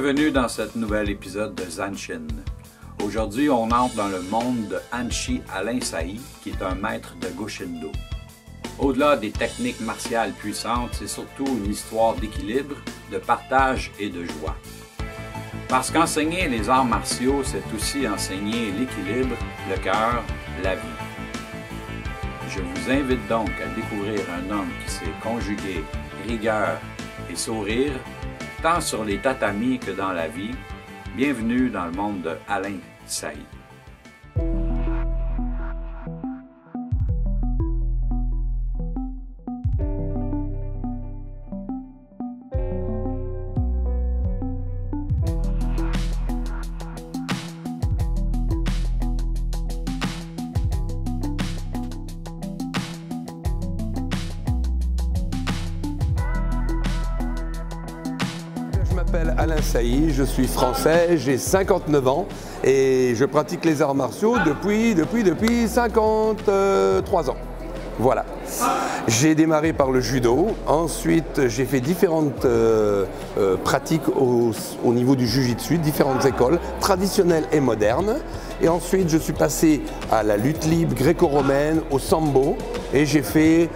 Bienvenue dans ce nouvel épisode de Zanshin. Aujourd'hui, on entre dans le monde de Hanshi Alain Sailly, qui est un maître de Goshindo. Au-delà des techniques martiales puissantes, c'est surtout une histoire d'équilibre, de partage et de joie. Parce qu'enseigner les arts martiaux, c'est aussi enseigner l'équilibre, le cœur, la vie. Je vous invite donc à découvrir un homme qui sait conjuguer rigueur et sourire, tant sur les tatamis que dans la vie. Bienvenue dans le monde de Alain Sailly. Je m'appelle Alain Sailly, je suis français, j'ai 59 ans et je pratique les arts martiaux depuis 53 ans. Voilà. J'ai démarré par le judo, ensuite j'ai fait différentes pratiques au niveau du jiu-jitsu, différentes écoles, traditionnelles et modernes. Et ensuite je suis passé à la lutte libre gréco-romaine, au sambo, et j'ai fait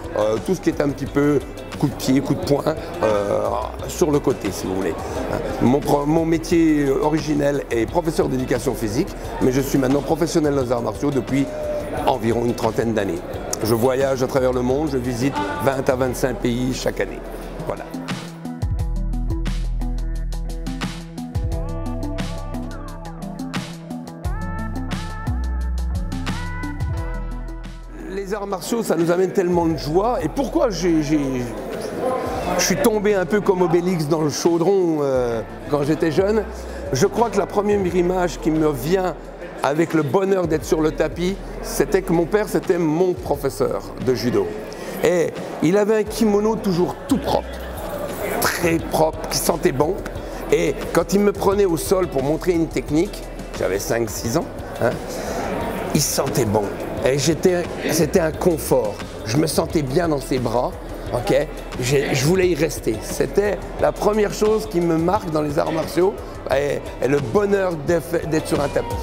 tout ce qui est un petit peu coup de pied, coup de poing, sur le côté si vous voulez. Mon métier originel est professeur d'éducation physique, mais je suis maintenant professionnel dans les arts martiaux depuis environ une trentaine d'années. Je voyage à travers le monde, je visite 20 à 25 pays chaque année. Voilà. Les arts martiaux, ça nous amène tellement de joie. Et pourquoi je suis tombé un peu comme Obélix dans le chaudron quand j'étais jeune? Je crois que la première image qui me vient avec le bonheur d'être sur le tapis, c'était que mon père, c'était mon professeur de judo. Et il avait un kimono toujours tout propre, très propre, qui sentait bon. Et quand il me prenait au sol pour montrer une technique, j'avais 5-6 ans, il sentait bon. Et c'était un confort. Je me sentais bien dans ses bras. Okay. Je voulais y rester. C'était la première chose qui me marque dans les arts martiaux et le bonheur d'être sur un tapis.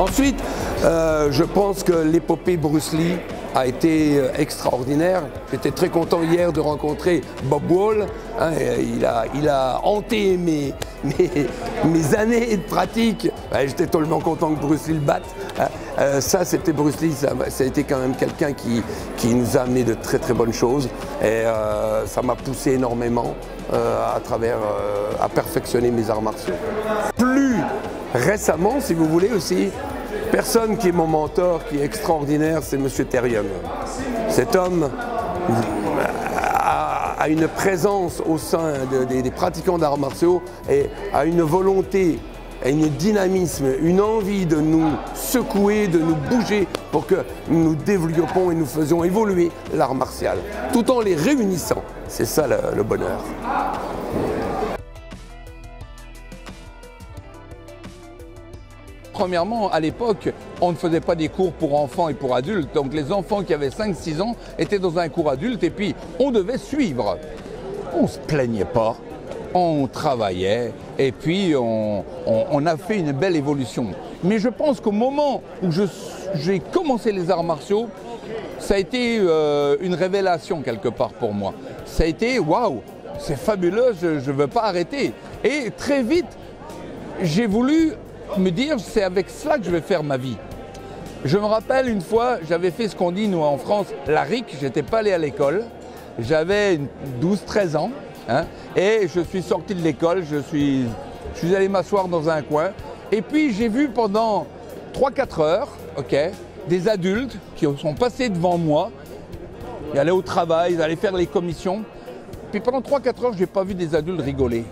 Ensuite, je pense que l'épopée Bruce Lee a été extraordinaire. J'étais très content hier de rencontrer Bob Wall. Il a hanté mes années de pratique. J'étais tellement content que Bruce Lee le batte. Ça, c'était Bruce Lee. Ça a été quand même quelqu'un qui nous a amené de très très bonnes choses. Et ça m'a poussé énormément à perfectionner mes arts martiaux. Plus récemment, si vous voulez aussi, personne qui est mon mentor, qui est extraordinaire, c'est M. Therium. Cet homme a une présence au sein des pratiquants d'arts martiaux et a une volonté, un dynamisme, une envie de nous secouer, de nous bouger pour que nous développions et nous faisions évoluer l'art martial, tout en les réunissant. C'est ça le bonheur. Premièrement, à l'époque, on ne faisait pas des cours pour enfants et pour adultes. Donc les enfants qui avaient 5-6 ans étaient dans un cours adulte et puis on devait suivre. On ne se plaignait pas, on travaillait et puis on a fait une belle évolution. Mais je pense qu'au moment où j'ai commencé les arts martiaux, ça a été une révélation quelque part pour moi. Ça a été waouh, c'est fabuleux, je ne veux pas arrêter. Et très vite, j'ai voulu me dire c'est avec cela que je vais faire ma vie. Je me rappelle une fois, j'avais fait ce qu'on dit nous en France, la RIC, j'étais pas allé à l'école, j'avais 12-13 ans et je suis sorti de l'école, je suis allé m'asseoir dans un coin et puis j'ai vu pendant 3-4 heures des adultes qui sont passés devant moi, ils allaient au travail, ils allaient faire les commissions, puis pendant 3-4 heures je n'ai pas vu des adultes rigoler.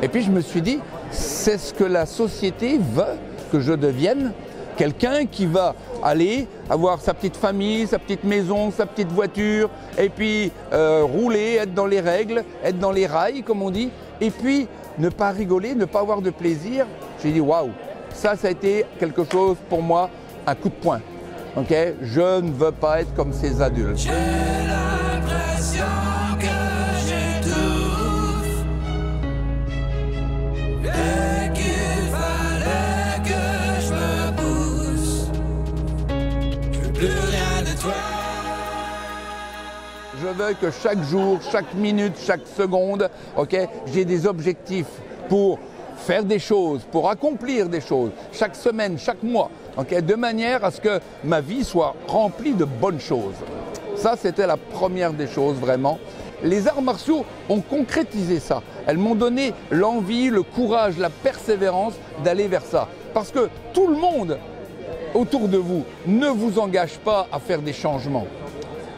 Et puis je me suis dit, c'est ce que la société veut que je devienne. quelqu'un qui va aller avoir sa petite famille, sa petite maison, sa petite voiture, et puis rouler, être dans les règles, être dans les rails, comme on dit, et puis ne pas rigoler, ne pas avoir de plaisir. J'ai dit waouh, ça a été quelque chose pour moi, un coup de poing. Okay? Je ne veux pas être comme ces adultes. J'ai l'impression que j'étouffe et qu'il fallait que je me pousse. Je veux plus rien de toi. Je veux que chaque jour, chaque minute, chaque seconde, okay, j'ai des objectifs pour faire des choses, pour accomplir des choses, chaque semaine, chaque mois, okay, de manière à ce que ma vie soit remplie de bonnes choses. Ça, c'était la première des choses, vraiment. Les arts martiaux ont concrétisé ça. Elles m'ont donné l'envie, le courage, la persévérance d'aller vers ça. Parce que tout le monde autour de vous ne vous engage pas à faire des changements.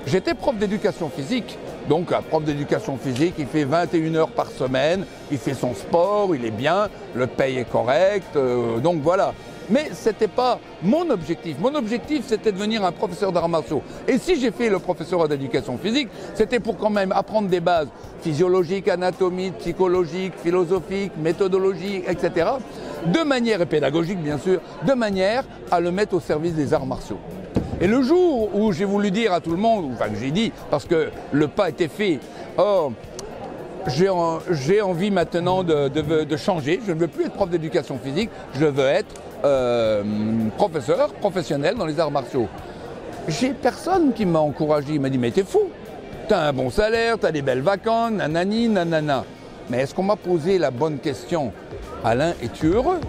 J'étais prof d'éducation physique, donc un prof d'éducation physique, il fait 21 heures par semaine, il fait son sport, il est bien, le paye est correct, donc voilà. Mais ce n'était pas mon objectif. Mon objectif, c'était de devenir un professeur d'arts martiaux. Et si j'ai fait le professeur d'éducation physique, c'était pour quand même apprendre des bases physiologiques, anatomiques, psychologiques, philosophiques, méthodologiques, etc. De manière, et pédagogique bien sûr, de manière à le mettre au service des arts martiaux. Et le jour où j'ai voulu dire à tout le monde, enfin que j'ai dit, parce que le pas était fait, oh, j'ai envie maintenant de changer, je ne veux plus être prof d'éducation physique, je veux être professeur, professionnel dans les arts martiaux. J'ai personne qui m'a encouragé, il m'a dit mais t'es fou, t'as un bon salaire, t'as des belles vacances, nanani, nanana. Mais est-ce qu'on m'a posé la bonne question? Alain, es-tu heureux?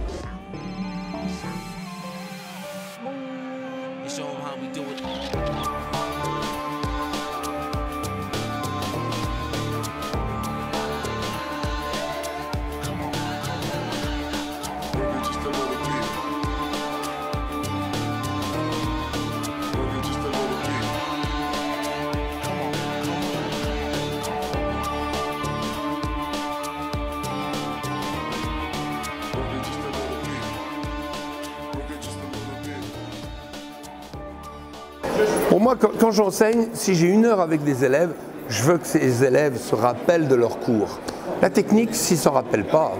Pour moi, quand j'enseigne, si j'ai 1 heure avec des élèves, je veux que ces élèves se rappellent de leur cours. La technique, s'ils ne s'en rappellent pas,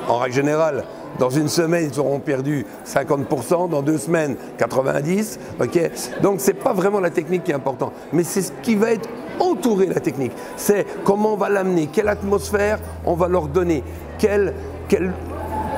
en règle générale, dans une semaine, ils auront perdu 50%, dans 2 semaines, 90%. Okay, donc, ce n'est pas vraiment la technique qui est importante, mais c'est ce qui va être entouré, la technique. C'est comment on va l'amener, quelle atmosphère on va leur donner, quelle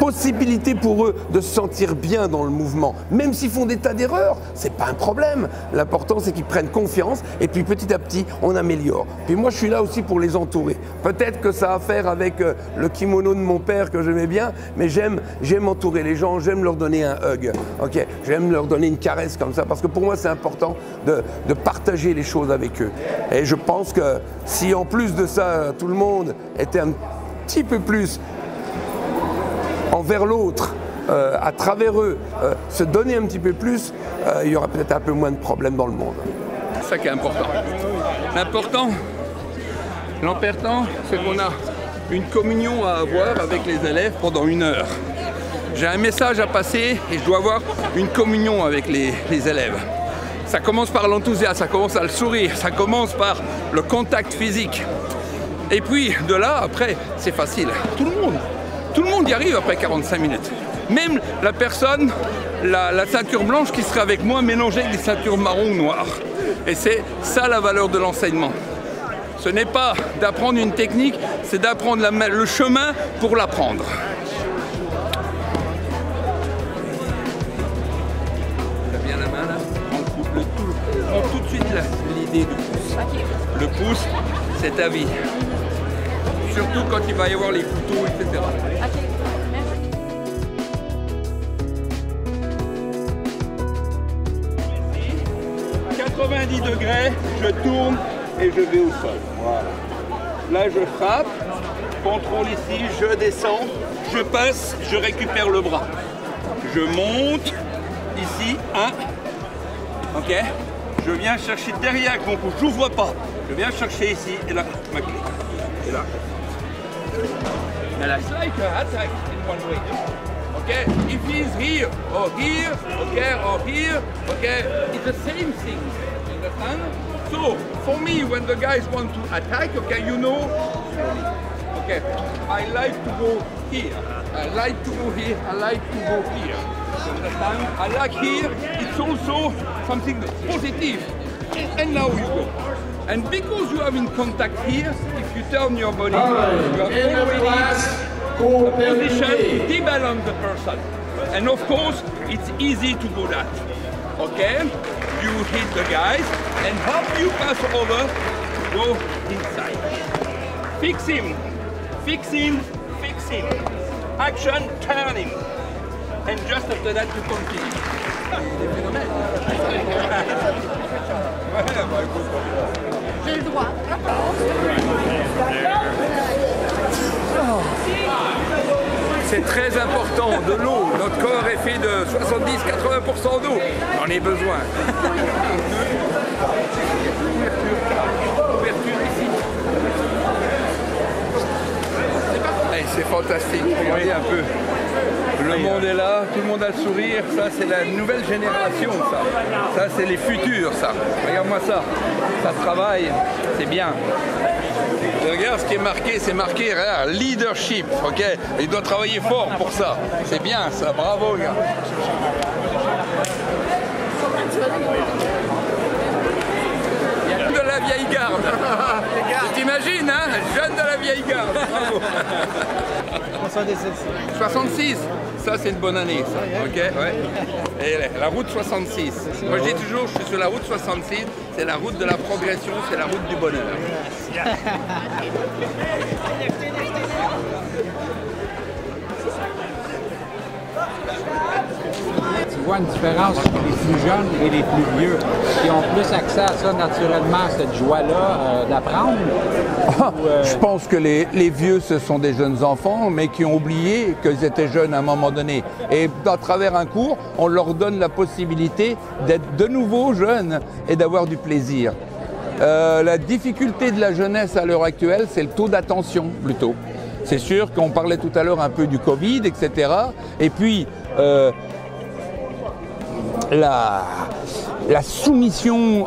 possibilité pour eux de se sentir bien dans le mouvement. Même s'ils font des tas d'erreurs, c'est pas un problème. L'important, c'est qu'ils prennent confiance et puis petit à petit, on améliore. Puis moi, je suis là aussi pour les entourer. Peut-être que ça a à faire avec le kimono de mon père que j'aimais bien, mais j'aime entourer les gens, j'aime leur donner un hug. Okay, j'aime leur donner une caresse comme ça, parce que pour moi, c'est important de partager les choses avec eux. Et je pense que si en plus de ça, tout le monde était un petit peu plus envers l'autre, à travers eux, se donner un petit peu plus, il y aura peut-être un peu moins de problèmes dans le monde. C'est ça qui est important. L'important, c'est qu'on a une communion à avoir avec les élèves pendant 1 heure. J'ai un message à passer et je dois avoir une communion avec les élèves. Ça commence par l'enthousiasme, ça commence par le sourire, ça commence par le contact physique. Et puis, de là, après, c'est facile. Tout le monde y arrive après 45 minutes. Même la personne, la ceinture blanche qui serait avec moi mélangée avec des ceintures marron ou noires. Et c'est ça la valeur de l'enseignement. Ce n'est pas d'apprendre une technique, c'est d'apprendre le chemin pour l'apprendre. T'as bien la main là? On coupe le tout. On prend tout de suite l'idée du pouce. Le pouce, c'est ta vie. Surtout quand il va y avoir les couteaux, etc. 90 degrés, je tourne et je vais au sol. Voilà. Là, je frappe, contrôle ici, je descends, je passe, je récupère le bras. Je monte, ici, 1. Ok. Je viens chercher derrière avec mon pouce, j'ouvre pas. Je viens chercher ici, et là, ma clé. Et là. And it's like an attack in one way. Okay, if he's here, okay, or here, okay, it's the same thing. You understand? So, for me, when the guys want to attack, okay, you know, okay, I like to go here, I like to go here, I like to go here. You understand? I like here, it's also something positive. And now you go. And because you have in contact here, if you turn your body, you have already a position to debalance the person. And of course, it's easy to do that. Okay? You hit the guys and help you pass over, go inside. Fix him, fix him, fix him. Action, turn him. And just after that, you continue. J'ai le droit. C'est très important, de l'eau. Notre corps est fait de 70-80% d'eau. On en a besoin. Ouverture ici. C'est fantastique, regardez un peu. Le monde est là, tout le monde a le sourire. Ça, c'est la nouvelle génération, ça. Ça, c'est les futurs, ça. Regarde-moi ça. Ça travaille, c'est bien. Regarde ce qui est marqué, c'est marqué regarde, leadership, ok? Il doit travailler fort pour ça. C'est bien ça, bravo gars. De la vieille garde. T'imagines, hein? Jeune de la vieille garde. Bravo. 66. Ça c'est une bonne année, ça. Ok, ouais. Et la route 66. Moi je dis toujours, je suis sur la route 66. C'est la route de la progression, c'est la route du bonheur. Tu vois une différence entre les plus jeunes et les plus vieux qui ont plus accès à ça naturellement, cette joie-là d'apprendre? Je pense que les vieux, ce sont des jeunes enfants, mais qui ont oublié qu'ils étaient jeunes à un moment donné. Et à travers un cours, on leur donne la possibilité d'être de nouveau jeunes et d'avoir du plaisir. La difficulté de la jeunesse à l'heure actuelle, c'est le taux d'attention plutôt. C'est sûr qu'on parlait tout à l'heure un peu du Covid, etc. Et puis, la soumission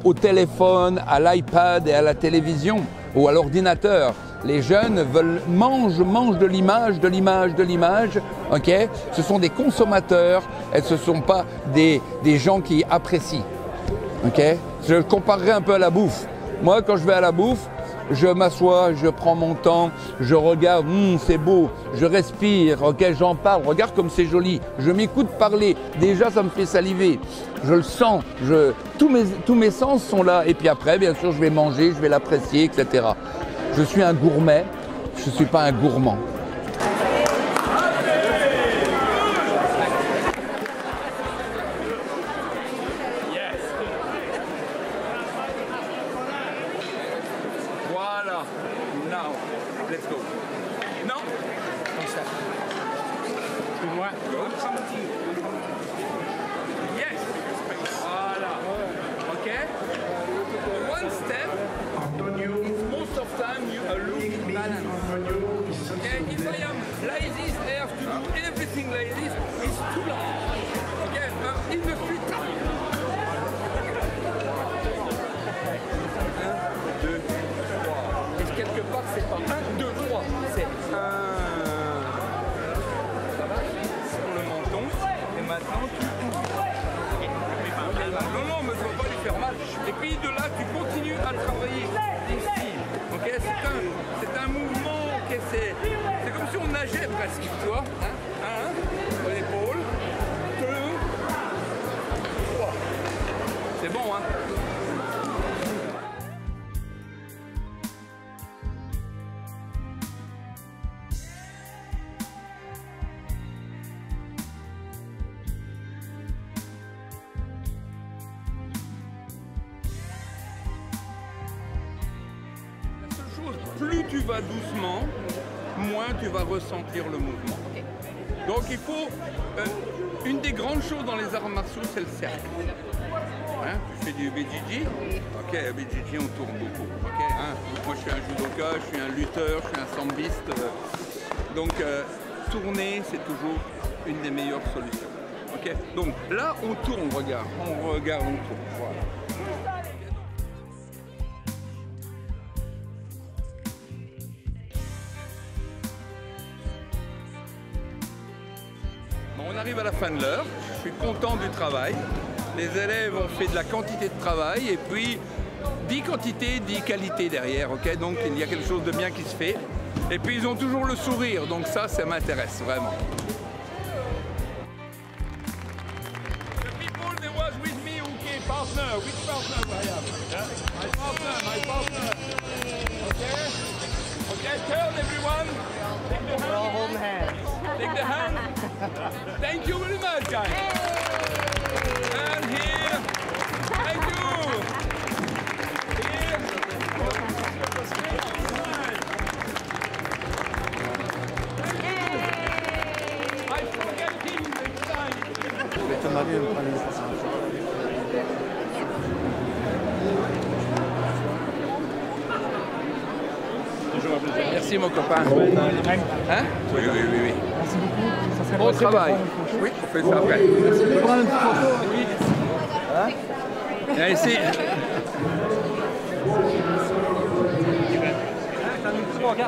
au téléphone, à l'iPad et à la télévision ou à l'ordinateur. Les jeunes mangent de l'image, de l'image, de l'image. Okay? Ce sont des consommateurs et ce ne sont pas des gens qui apprécient. Okay? Je le comparerai un peu à la bouffe. Moi, quand je vais à la bouffe, je m'assois, je prends mon temps, je regarde, c'est beau, je respire, ok, j'en parle, regarde comme c'est joli, je m'écoute parler, déjà ça me fait saliver, je le sens, tous mes sens sont là, et puis après, bien sûr, je vais manger, je vais l'apprécier, etc. Je suis un gourmet, je ne suis pas un gourmand. Voilà. Now, let's go. Non. Comme ça. Moi. Yes. Voilà. OK. One step. Most of time you look balanced. OK. If I am like this, I have to do everything like this. It's too long. OK. In the future. 1, 2, 3. Et quelque part, c'est pas 1, 2, 3. C'est 1. Ça va? Sur le menton. Et maintenant, tu ouvres. Non, mais ça va pas lui faire mal. Et puis de là, tu continues à travailler ici. Ok? C'est un mouvement. Okay? C'est comme si on nageait presque, tu vois? 1, l'épaule. 2, 3. C'est bon, hein? Plus tu vas doucement, moins tu vas ressentir le mouvement. Donc il faut... une des grandes choses dans les arts martiaux, c'est le cercle. Hein, tu fais du BJJ. Ok, BJJ on tourne beaucoup. Okay, hein. Moi je suis un judoka, je suis un lutteur, je suis un sambiste. Donc tourner, c'est toujours une des meilleures solutions. Ok, donc là, on tourne, on regarde, on tourne. Voilà. Bon, on arrive à la fin de l'heure. Je suis content du travail. Les élèves ont fait de la quantité de travail et puis 10 quantités, 10 qualités derrière. Ok, donc il y a quelque chose de bien qui se fait. Et puis ils ont toujours le sourire, donc ça m'intéresse vraiment. Partner, which partner do I have? Yeah? My partner. Okay? Okay, turn everyone. Take the hand. We're all holding hands. Take the hand. Thank you very much, guys. And here. Thank you. Here. I forget him next time. Merci mon copain. Hein? Oui. Merci beaucoup. Ça serait Bon travail. Oui, on fait ça après. Merci. Oui. Hein? Viens ici.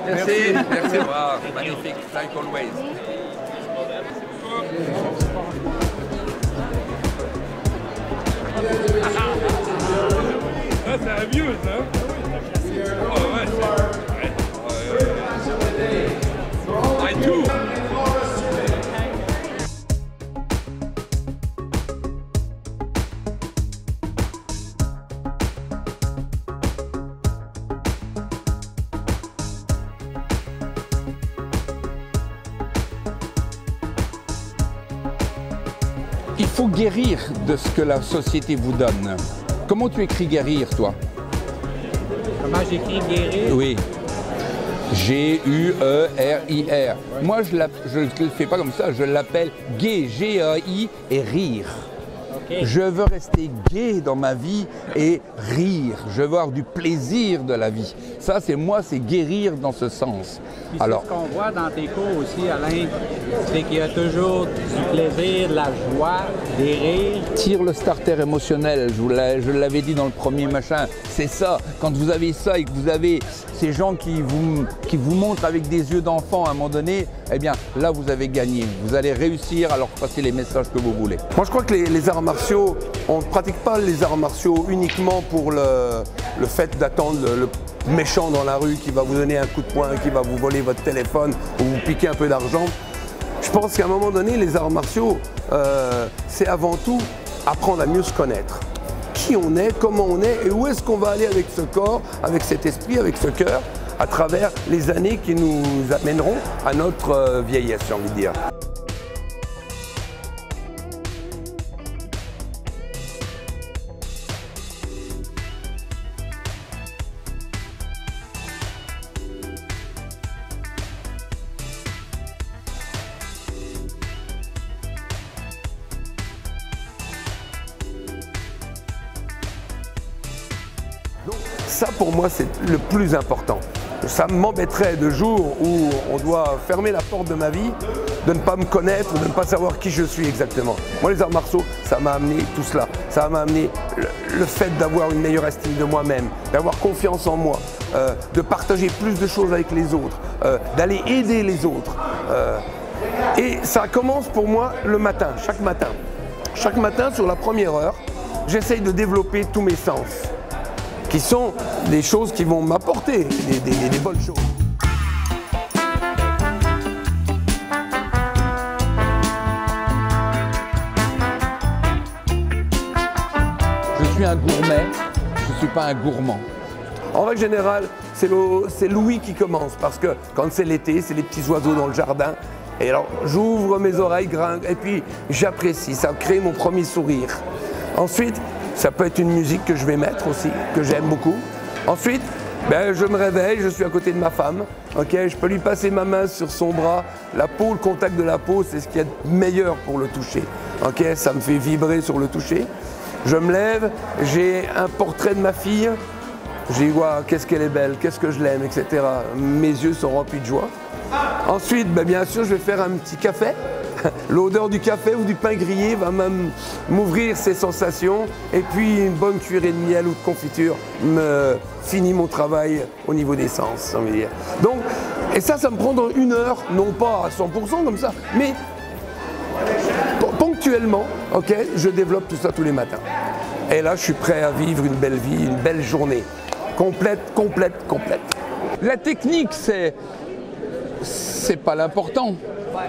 Merci. Wow, magnifique. Like always. Ça, c'est un vieux, ça. Oh, ouais, I do. Il faut guérir de ce que la société vous donne. Comment tu écris guérir, toi? Comment j'écris guérir? Oui. G-U-E-R-I-R. Moi, je ne le fais pas comme ça, je l'appelle gai, G-A-I et rire. Okay. Je veux rester gai dans ma vie et rire. Je veux avoir du plaisir de la vie. Ça, c'est guérir dans ce sens. Puis alors, ce qu'on voit dans tes cours aussi, Alain, c'est qu'il y a toujours du plaisir, de la joie, des rires. Tire le starter émotionnel, je l'avais dit dans le premier machin, c'est ça. Quand vous avez ça et que vous avez ces gens qui vous montrent avec des yeux d'enfant à un moment donné, eh bien là vous avez gagné. Vous allez réussir à leur passer les messages que vous voulez. Moi je crois que les arts martiaux, on ne pratique pas les arts martiaux uniquement pour le fait d'attendre le méchant dans la rue qui va vous donner un coup de poing, qui va vous voler votre téléphone ou vous piquer un peu d'argent. Je pense qu'à un moment donné, les arts martiaux, c'est avant tout apprendre à mieux se connaître. Qui on est, comment on est et où est-ce qu'on va aller avec ce corps, avec cet esprit, avec ce cœur, à travers les années qui nous amèneront à notre vieillesse, j'ai envie de dire. Donc ça pour moi c'est le plus important. Ça m'embêterait de jour où on doit fermer la porte de ma vie, de ne pas me connaître, de ne pas savoir qui je suis exactement. Moi les arts martiaux, ça m'a amené tout cela. Ça m'a amené le fait d'avoir une meilleure estime de moi-même, d'avoir confiance en moi, de partager plus de choses avec les autres, d'aller aider les autres. Et ça commence pour moi le matin, chaque matin. Chaque matin sur la première heure, j'essaye de développer tous mes sens, qui sont des choses qui vont m'apporter des bonnes choses. Je suis un gourmet, je ne suis pas un gourmand. En règle générale, c'est l'ouïe qui commence, parce que quand c'est l'été, c'est les petits oiseaux dans le jardin. Et alors, j'ouvre mes oreilles, et puis j'apprécie, ça crée mon premier sourire. Ensuite, ça peut être une musique que je vais mettre aussi, que j'aime beaucoup. Ensuite, je me réveille, je suis à côté de ma femme. Okay, je peux lui passer ma main sur son bras. La peau, le contact de la peau, c'est ce qu'il y a de meilleur pour le toucher. Okay, ça me fait vibrer sur le toucher. Je me lève, j'ai un portrait de ma fille J'ai dit, waouh, qu'est-ce qu'elle est belle, qu'est-ce que je l'aime, etc. Mes yeux sont remplis de joie. Ensuite, bien sûr, je vais faire un petit café. L'odeur du café ou du pain grillé va même m'ouvrir ces sensations. Et puis, une bonne cuillerée de miel ou de confiture me finit mon travail au niveau des sens, on va dire. Donc, et ça me prend dans 1 heure, non pas à 100% comme ça, mais ponctuellement, ok, je développe tout ça tous les matins. Et là, je suis prêt à vivre une belle vie, une belle journée. Complète. La technique, c'est pas l'important.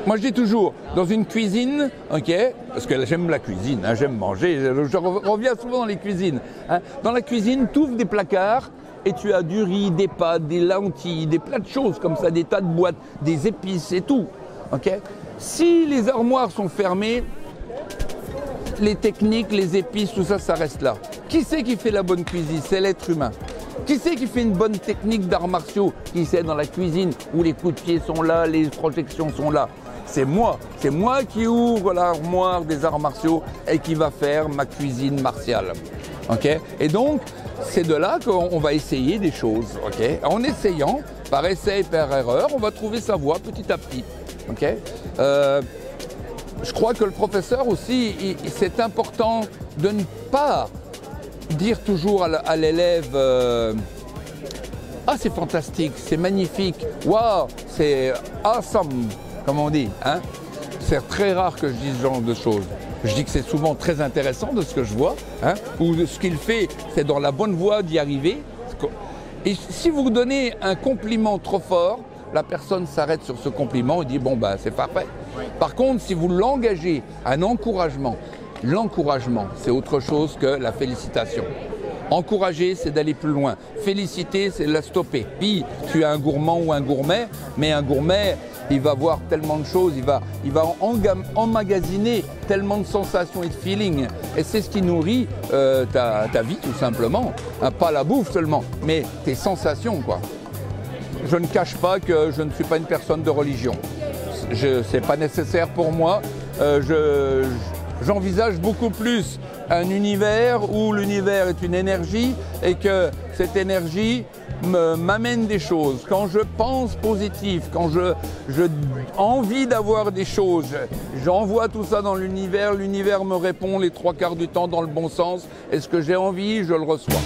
Moi, je dis toujours, dans une cuisine, ok, parce que j'aime la cuisine, hein, j'aime manger, je reviens souvent dans les cuisines. Hein. Dans la cuisine, tu ouvres des placards et tu as du riz, des pâtes, des lentilles, des plats de choses comme ça, des tas de boîtes, des épices et tout. Ok. Si les armoires sont fermées, les techniques, les épices, tout ça, ça reste là. Qui c'est qui fait la bonne cuisine? C'est l'être humain. Qui c'est qui fait une bonne technique d'arts martiaux? Qui c'est dans la cuisine où les coups de pied sont là, les projections sont là? C'est moi. C'est moi qui ouvre l'armoire des arts martiaux et qui va faire ma cuisine martiale. Okay? Et donc, c'est de là qu'on va essayer des choses. Okay? En essayant, par essai et par erreur, on va trouver sa voie petit à petit. Okay? Je crois que le professeur aussi, c'est important de ne pas dire toujours à l'élève ah, c'est fantastique, c'est magnifique, waouh, c'est awesome, comme on dit. Hein? C'est très rare que je dise ce genre de choses. Je dis que c'est souvent très intéressant de ce que je vois, hein? Ou de ce qu'il fait, c'est dans la bonne voie d'y arriver. Et si vous donnez un compliment trop fort, la personne s'arrête sur ce compliment et dit bon ben c'est parfait. Par contre, si vous l'engagez, un encouragement, l'encouragement c'est autre chose que la félicitation. Encourager, c'est d'aller plus loin. Féliciter, c'est la stopper. Puis, tu es un gourmand ou un gourmet, mais un gourmet, il va voir tellement de choses, il va emmagasiner tellement de sensations et de feelings. Et c'est ce qui nourrit ta vie, tout simplement. Hein, pas la bouffe seulement, mais tes sensations, quoi. Je ne cache pas que je ne suis pas une personne de religion. Ce n'est pas nécessaire pour moi. J'envisage beaucoup plus un univers où l'univers est une énergie et que cette énergie m'amène des choses. Quand je pense positif, quand j'ai envie d'avoir des choses, j'envoie tout ça dans l'univers me répond les 3/4 du temps dans le bon sens et ce que j'ai envie, je le reçois.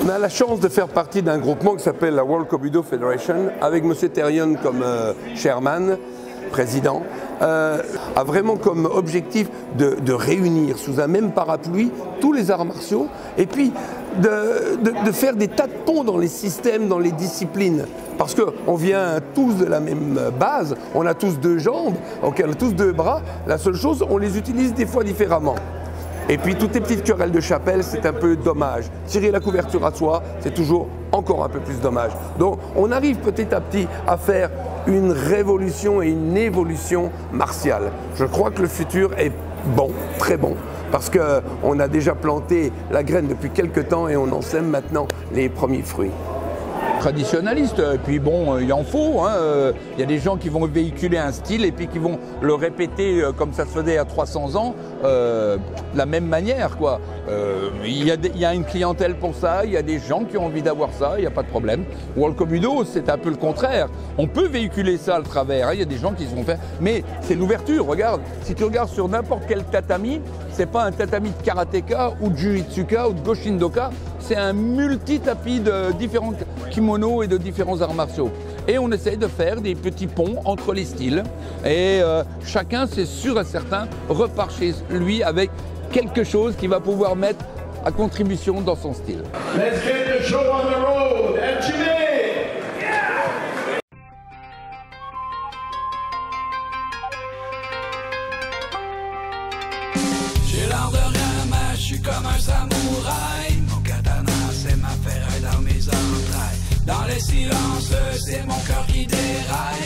On a la chance de faire partie d'un groupement qui s'appelle la World Kobudo Federation, avec M. Terion comme chairman, président, a vraiment comme objectif de réunir sous un même parapluie tous les arts martiaux et puis de faire des tas de ponts dans les systèmes, dans les disciplines. Parce qu'on vient tous de la même base, on a tous 2 jambes, on a tous 2 bras, la seule chose, on les utilise des fois différemment. Et puis toutes les petites querelles de chapelle, c'est un peu dommage. Tirer la couverture à soi, c'est toujours encore un peu plus dommage. Donc on arrive petit à petit à faire une révolution et une évolution martiale. Je crois que le futur est bon, très bon, parce qu'on a déjà planté la graine depuis quelques temps et on en sème maintenant les premiers fruits. Traditionnaliste, et puis bon, il en faut, hein. Il y a des gens qui vont véhiculer un style et puis qui vont le répéter comme ça se faisait à 300 ans, de la même manière, quoi. Il y a une clientèle pour ça, il y a des gens qui ont envie d'avoir ça, il n'y a pas de problème. World Kobudo, c'est un peu le contraire. On peut véhiculer ça à travers, hein. Il y a des gens qui se vont faire, mais c'est l'ouverture, regarde. Si tu regardes sur n'importe quel tatami, c'est pas un tatami de karatéka ou de jujitsuka ou de goshindoka, c'est un multi-tapis de différents kimonos et de différents arts martiaux. et on essaye de faire des petits ponts entre les styles. Et chacun, c'est sûr et certain, repart chez lui avec quelque chose qu'il va pouvoir mettre à contribution dans son style. Let's get the show on the road. MTV! J'ai l'air de rien, mais je suis comme un samouraï. Mon katana, c'est ma ferraille dans mes entrailles. Dans les silences, c'est mon cœur qui déraille.